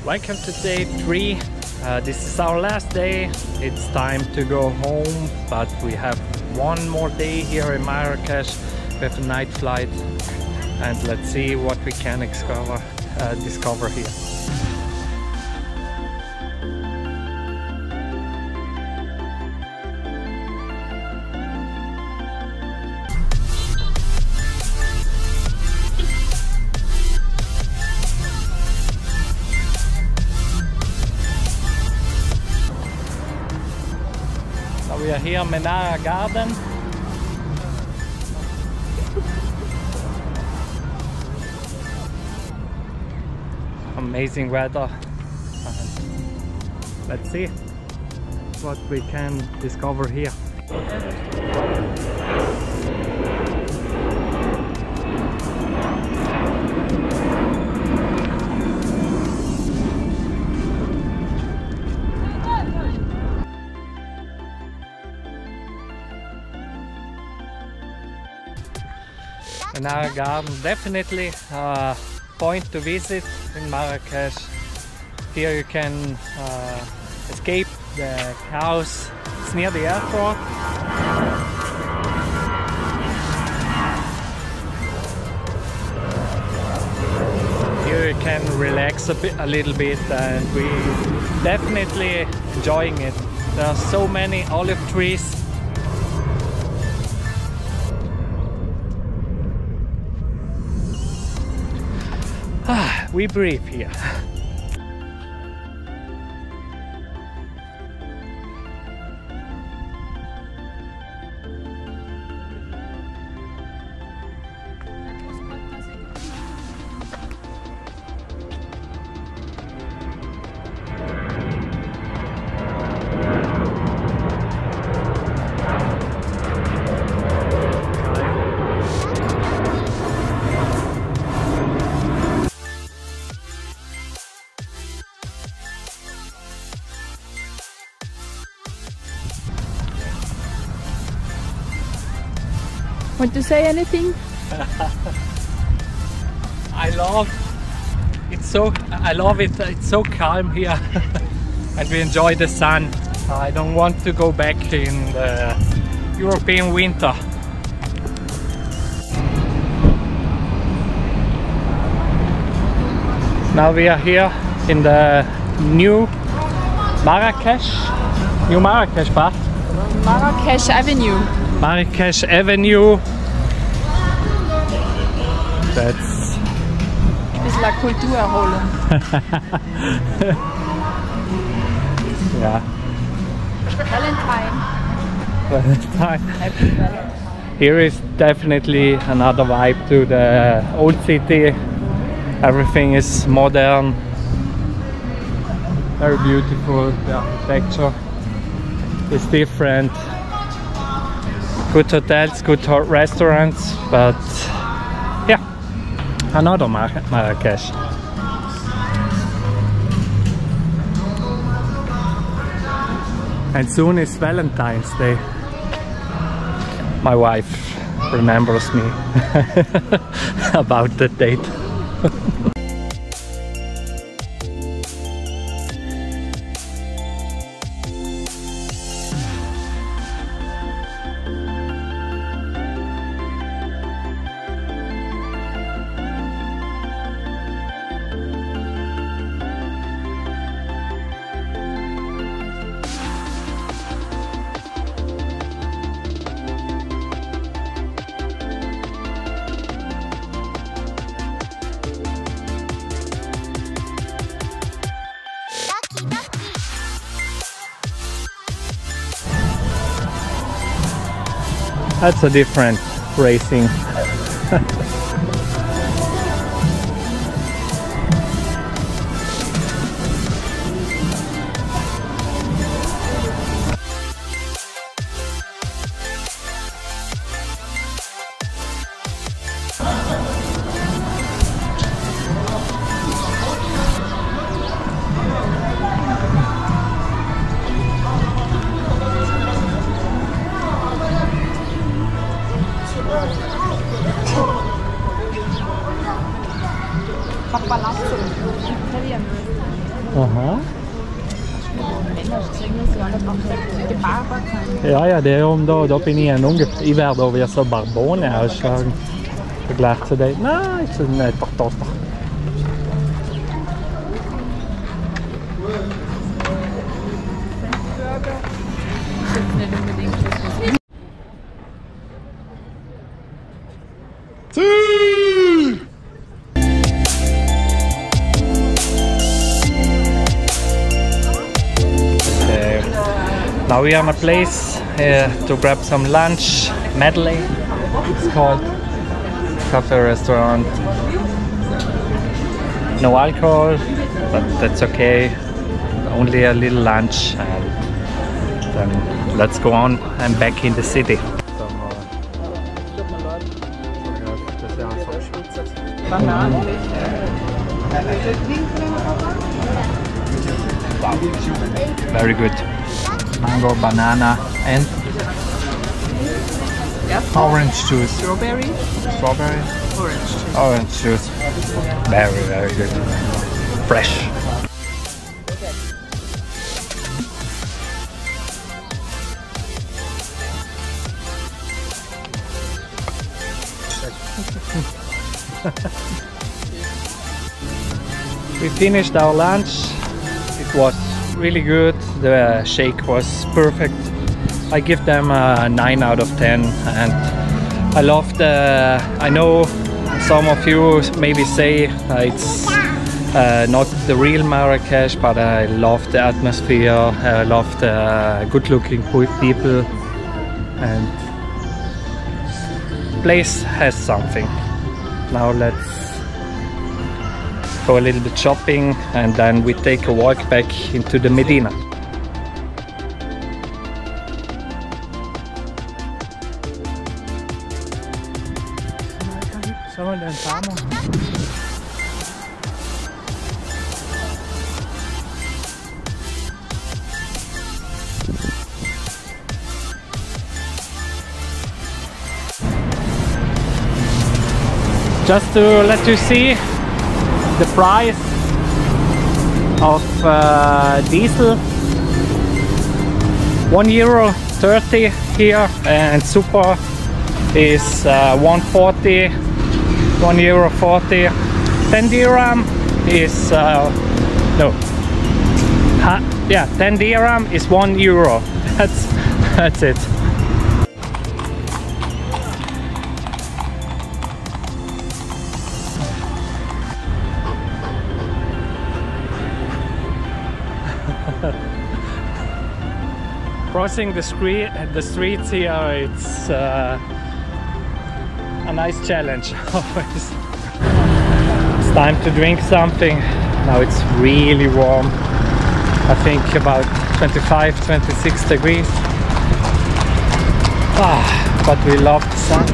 Welcome to day 3. This is our last day. It's time to go home, but we have one more day here in Marrakesh. We have a night flight and let's see what we can discover here. We are here in Medina Garden. Amazing weather. Let's see what we can discover here. Medina Garden, definitely a point to visit in Marrakesh. Here you can escape the chaos. It's near the airport. Here you can relax a little bit, and we definitely enjoying it. There are so many olive trees. We breathe here. Want to say anything? I love it. It's so calm here, and we enjoy the sun. I don't want to go back in the European winter. Now we are here in the new Marrakesh part. Marrakech Avenue. Marrakech Avenue. That's Bisschen Kulturerholung. yeah. Valentine. Happy Valentine. Here is definitely another vibe to the old city. Everything is modern, very beautiful. The architecture is different. Good hotels, good restaurants, but yeah, another Marrakesh. And soon is Valentine's Day. My wife remembers me about that date. That's a different racing. Aha. Männerstränge sollen einfach gebarbert sein. Ja, ja, darum da bin ich ich werde auch wie so Barbone ausschauen. Vergleich zu dem. Nein, ist nicht doch dort. Burger. Ist jetzt nicht unbedingt das, was ich. Now we are in a place to grab some lunch, medley it's called, cafe restaurant. No alcohol, but that's okay, only a little lunch, and then let's go on and back in the city. Wow, very good. Mango, banana, and orange juice. Strawberry. Strawberry? Orange juice. Orange juice. Very, very good. Fresh. We finished our lunch. It was really good. The shake was perfect. I give them a 9 out of 10, and I love the. I know some of you maybe say it's not the real Marrakesh, but I love the atmosphere. I love the good-looking people, and place has something. Now let's go a little bit shopping, and then we take a walk back into the Medina. Just to let you see the price of diesel, €1.30 here, and super is 1.40, €1.40. 10 dirham is no, yeah, 10 dirham is €1. That's it. Crossing the streets here, it's a nice challenge always. It's time to drink something. Now it's really warm. I think about 25-26 degrees. But we love the sun.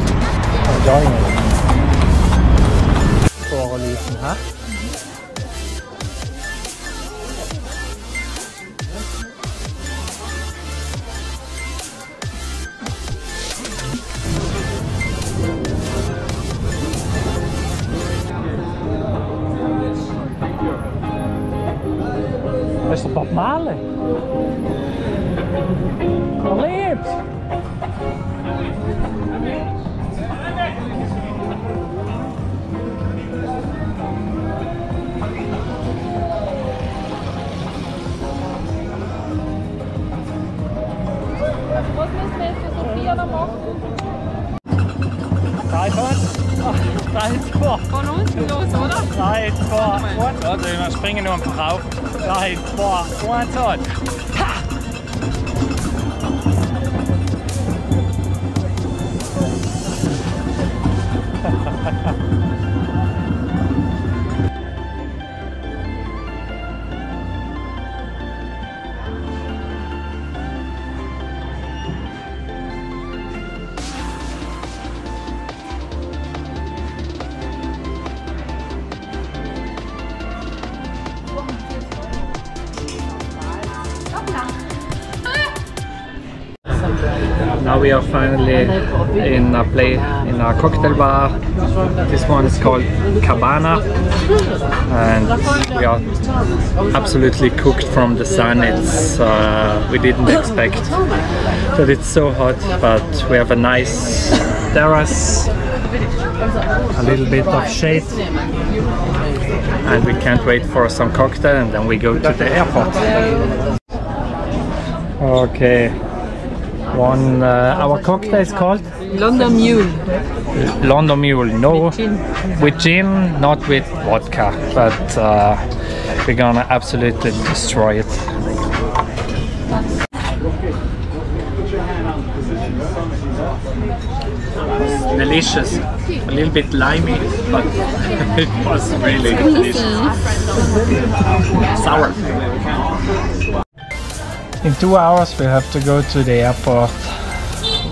Enjoying it. Voorlezen, huh? Dat is toch Bob Marley? Leert! Was müssen wir jetzt für Sophia noch machen? 3, 2. Von unten los, oder? 3, 2, 1. Also wir springen nur drauf. 3, 2, 1 und. Now we are finally in a cocktail bar. This one is called Cabana, and we are absolutely cooked from the sun. It's we didn't expect that it's so hot, but we have a nice terrace, a little bit of shade, and we can't wait for some cocktail, and then we go to the airport. Okay, our cocktail is called London Mule. London Mule. No, with gin, not with vodka, but we're gonna absolutely destroy it. It's delicious, a little bit limey, but it was really delicious. Sour. In 2 hours we have to go to the airport.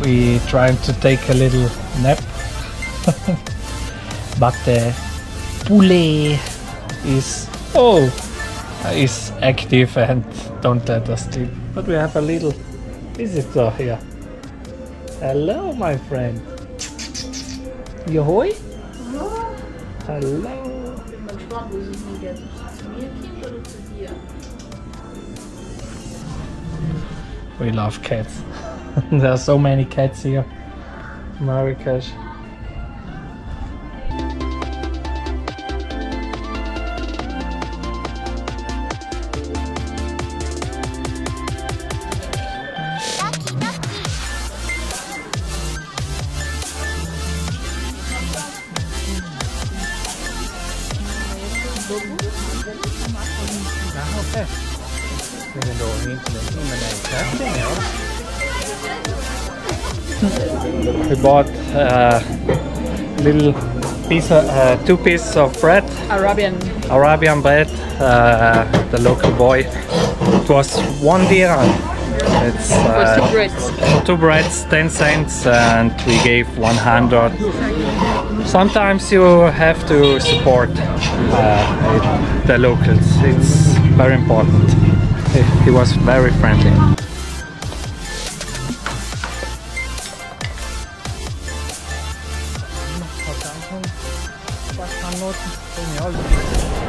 We trying to take a little nap, but the poulet is active and don't let us sleep. But we have a little visitor here. Hello, my friend. Yohoi? Hello. We love cats. There are so many cats here in Marrakesh. Okay. We bought a little piece of, 2 pieces of bread. Arabian bread, the local boy. It was 1 dirham. It's for 2 breads, 10 cents, and we gave 100. Sometimes you have to support the locals. It's very important. He was very friendly.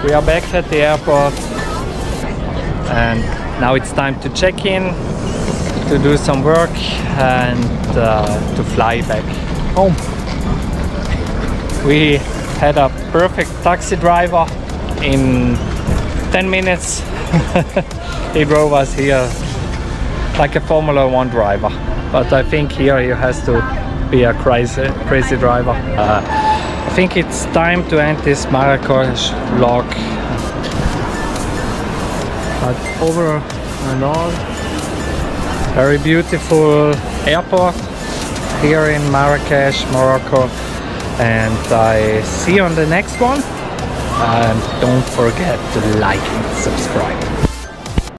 We are back at the airport, and now it's time to check in, to do some work, and to fly back home. We had a perfect taxi driver in 10 minutes. He drove us here like a Formula 1 driver, but I think here he has to be a crazy driver. I think it's time to end this Marrakesh vlog. But over and all, very beautiful airport here in Marrakesh, Morocco, and I see you on the next one. And don't forget to like and subscribe.